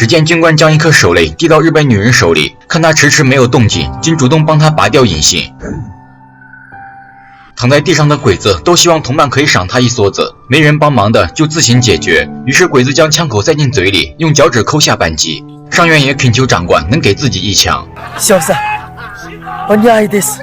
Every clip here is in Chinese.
只见军官将一颗手雷递到日本女人手里，看她迟迟没有动静，竟主动帮她拔掉引信。躺在地上的鬼子都希望同伴可以赏他一梭子，没人帮忙的就自行解决。于是鬼子将枪口塞进嘴里，用脚趾抠下扳机。上院也恳求长官能给自己一枪。少佐、お願いです。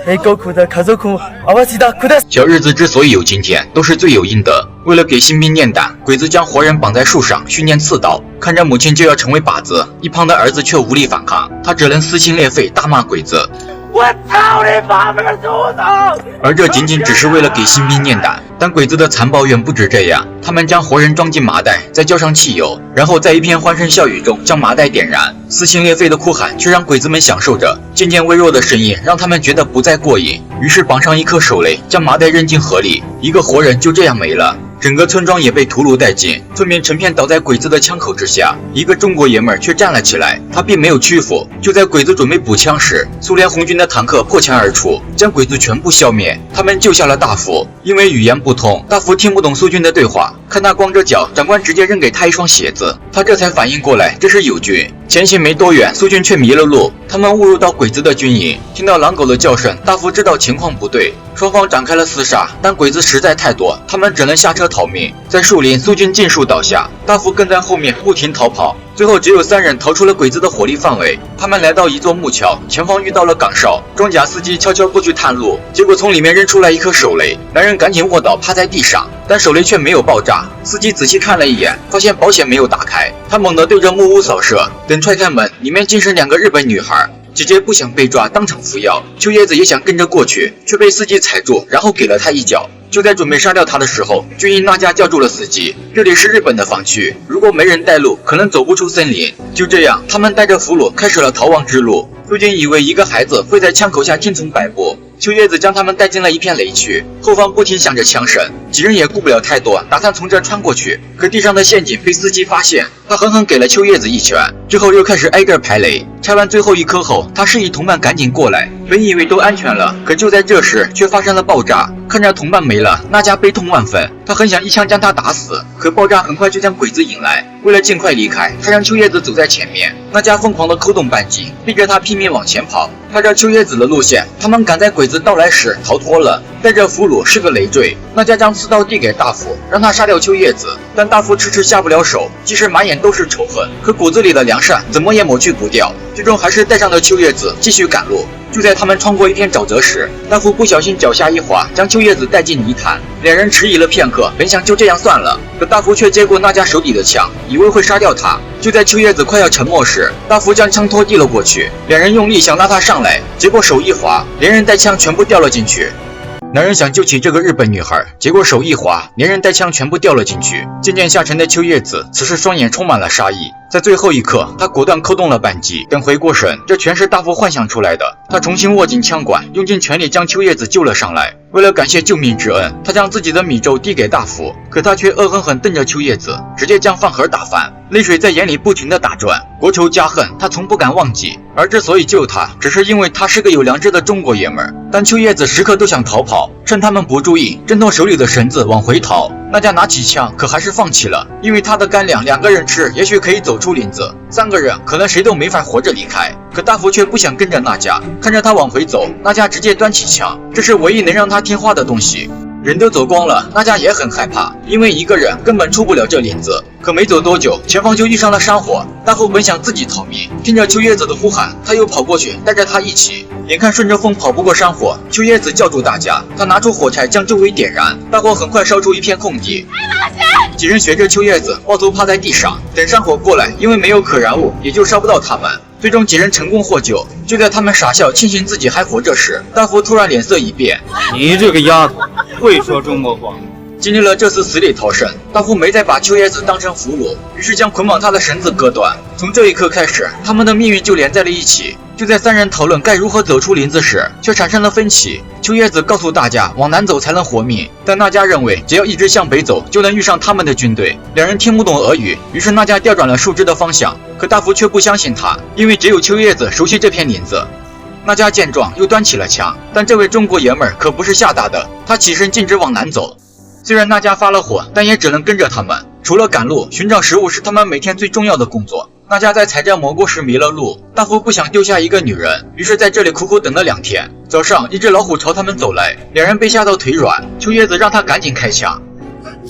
帝国的家族を合わせてください。小日子之所以有今天，都是罪有应得。为了给新兵练胆，鬼子将活人绑在树上训练刺刀。看着母亲就要成为靶子，一旁的儿子却无力反抗，他只能撕心裂肺大骂鬼子。我操你妈妈的犊子！而这仅仅只是为了给新兵练胆，但鬼子的残暴远不止这样。他们将活人装进麻袋，再浇上汽油，然后在一片欢声笑语中将麻袋点燃。撕心裂肺的哭喊却让鬼子们享受着，渐渐微弱的声音让他们觉得不再过瘾。于是绑上一颗手雷，将麻袋扔进河里，一个活人就这样没了。整个村庄也被屠戮殆尽，村民成片倒在鬼子的枪口之下。一个中国爷们儿却站了起来，他并没有屈服。就在鬼子准备补枪时，苏联红军的坦克破墙而出，将鬼子全部消灭。他们救下了大福，因为语言不通，大福听不懂苏军的对话。看他光着脚，长官直接扔给他一双鞋子，他这才反应过来这是友军。前行没多远，苏军却迷了路，他们误入到鬼子的军营。听到狼狗的叫声，大福知道情况不对，双方展开了厮杀，但鬼子实在太多，他们只能下车逃命。在树林，苏军尽数倒下，大福跟在后面不停逃跑，最后只有3人逃出了鬼子的火力范围。他们来到一座木桥，前方遇到了岗哨，装甲司机悄悄过去探路，结果从里面扔出来一颗手雷，男人赶紧卧倒趴在地上，但手雷却没有爆炸。司机仔细看了一眼，发现保险没有打开，他猛地对着木屋扫射，等踹开门，里面竟是2个日本女孩。姐姐不想被抓，当场服药。秋叶子也想跟着过去，却被司机踩住，然后给了他一脚。就在准备杀掉他的时候，军营那家叫住了司机。这里是日本的防区，如果没人带路，可能走不出森林。就这样，他们带着俘虏开始了逃亡之路。苏军以为一个孩子会在枪口下听从摆布，秋叶子将他们带进了一片雷区，后方不停响着枪声。几人也顾不了太多，打算从这穿过去。可地上的陷阱被司机发现，他狠狠给了秋叶子一拳，之后又开始挨个排雷。拆完最后一颗后，他示意同伴赶紧过来。本以为都安全了，可就在这时却发生了爆炸。看着同伴没了，那家悲痛万分，他很想一枪将他打死，可爆炸很快就将鬼子引来。为了尽快离开，他让秋叶子走在前面，那家疯狂地扣动扳机，逼着他拼命往前跑。拍着秋叶子的路线，他们赶在鬼子到来时逃脱了。带着俘虏是个累赘，那家将刺刀递给大福，让他杀掉秋叶子，但大福迟迟下不了手，即使满眼都是仇恨，可骨子里的良善怎么也抹去不掉，最终还是带上了秋叶子继续赶路。就在他们穿过一片沼泽时，大福不小心脚下一滑，将秋叶子带进泥潭。2人迟疑了片刻，本想就这样算了，可大福却接过那家手底的枪，以为会杀掉他。就在秋叶子快要沉没时，大福将枪托递了过去，2人用力想拉他上来，结果手一滑，连人带枪全部掉了进去。男人想救起这个日本女孩，结果手一滑，连人带枪全部掉了进去。渐渐下沉的秋叶子此时双眼充满了杀意，在最后一刻他果断扣动了扳机。等回过神，这全是大福幻想出来的。他重新握紧枪管，用尽全力将秋叶子救了上来。为了感谢救命之恩，他将自己的米粥递给大福，可他却恶狠狠瞪着秋叶子，直接将饭盒打翻，泪水在眼里不停地打转。国仇家恨他从不敢忘记，而之所以救他，只是因为他是个有良知的中国爷们儿。但秋叶子时刻都想逃跑，趁他们不注意，挣脱手里的绳子往回逃。那家拿起枪，可还是放弃了，因为他的干粮2个人吃，也许可以走出林子，3个人可能谁都没法活着离开。可大福却不想跟着那家，看着他往回走，那家直接端起枪，这是唯一能让他听话的东西。人都走光了，那家也很害怕，因为一个人根本出不了这林子。可没走多久，前方就遇上了山火。大福本想自己逃命，听着秋叶子的呼喊，他又跑过去，带着他一起。眼看顺着风跑不过山火，秋叶子叫住大家，他拿出火柴将周围点燃，大火很快烧出一片空地。几人学着秋叶子抱头趴在地上，等山火过来，因为没有可燃物，也就烧不到他们。最终几人成功获救。就在他们傻笑庆幸自己还活着时，大福突然脸色一变，你这个丫头会说中国话。经历了这次死里逃生，大福没再把秋叶子当成俘虏，于是将捆绑他的绳子割断。从这一刻开始，他们的命运就连在了一起。就在3人讨论该如何走出林子时，却产生了分歧。秋叶子告诉大家往南走才能活命，但那家认为只要一直向北走就能遇上他们的军队。2人听不懂俄语，于是那家调转了树枝的方向。可大福却不相信他，因为只有秋叶子熟悉这片林子。那家见状又端起了枪，但这位中国爷们儿可不是吓大的，他起身径直往南走。虽然那家发了火，但也只能跟着他们。除了赶路，寻找食物是他们每天最重要的工作。那家在采摘蘑菇时迷了路，大夫不想丢下一个女人，于是在这里苦苦等了2天。早上，一只老虎朝他们走来，两人被吓到腿软，秋叶子让他赶紧开枪。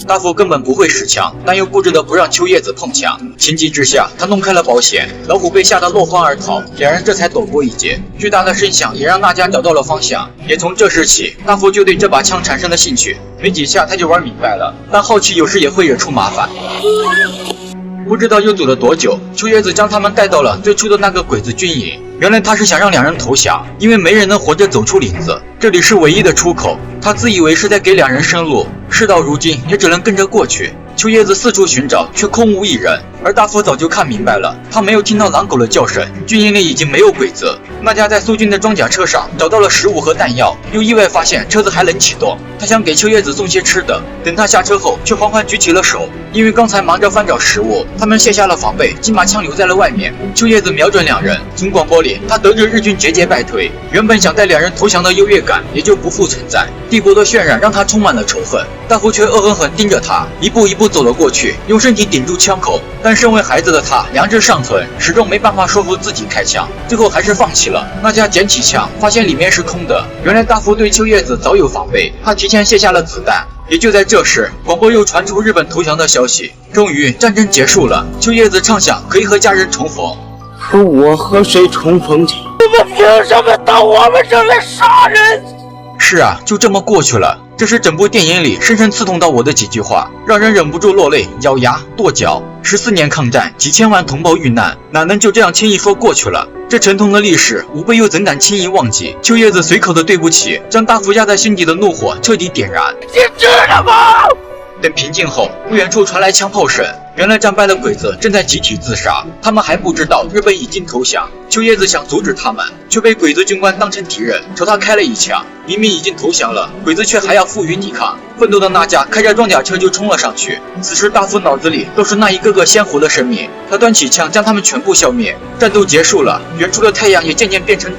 大夫根本不会使枪，但又固执的不让秋叶子碰枪。情急之下，他弄开了保险，老虎被吓得落荒而逃，两人这才躲过一劫。巨大的声响也让大家找到了方向。也从这时起，大夫就对这把枪产生了兴趣。没几下他就玩明白了，但好奇有时也会惹出麻烦。不知道又走了多久，秋叶子将他们带到了最初的那个鬼子军营。原来他是想让两人投降，因为没人能活着走出林子，这里是唯一的出口。他自以为是在给两人生路，事到如今也只能跟着过去。秋叶子四处寻找，却空无一人，而大夫早就看明白了，他没有听到狼狗的叫声，军营里已经没有鬼子。那家在苏军的装甲车上找到了食物和弹药，又意外发现车子还能启动。他想给秋叶子送些吃的，等他下车后，却缓缓举起了手，因为刚才忙着翻找食物，他们卸下了防备，竟把枪留在了外面。秋叶子瞄准两人，从广播里他得知日军节节败退，原本想带两人投降的优越感也就不复存在。帝国的渲染让他充满了仇恨，大夫却恶狠狠盯着他，一步一步走了过去，用身体顶住枪口。但身为孩子的他良知尚存，始终没办法说服自己开枪，最后还是放弃了。那家捡起枪，发现里面是空的。原来大夫对秋叶子早有防备，他提前卸下了子弹。也就在这时，广播又传出日本投降的消息。终于，战争结束了。秋叶子畅想可以和家人重逢。可我和谁重逢去？你们凭什么到我们这来杀人？是啊，就这么过去了。这是整部电影里深深刺痛到我的几句话，让人忍不住落泪、咬牙、跺脚。14年抗战，几千万同胞遇难，哪能就这样轻易说过去了？这沉痛的历史，吾辈又怎敢轻易忘记？秋叶子随口的对不起，将大夫压在心底的怒火彻底点燃。你知道吗？等平静后，不远处传来枪炮声。原来战败的鬼子正在集体自杀，他们还不知道日本已经投降。秋叶子想阻止他们，却被鬼子军官当成敌人，朝他开了一枪。明明已经投降了，鬼子却还要负隅抵抗。愤怒的那家开着装甲车就冲了上去。此时大夫脑子里都是那一个个鲜活的生命，他端起枪将他们全部消灭。战斗结束了，远处的太阳也渐渐变成紫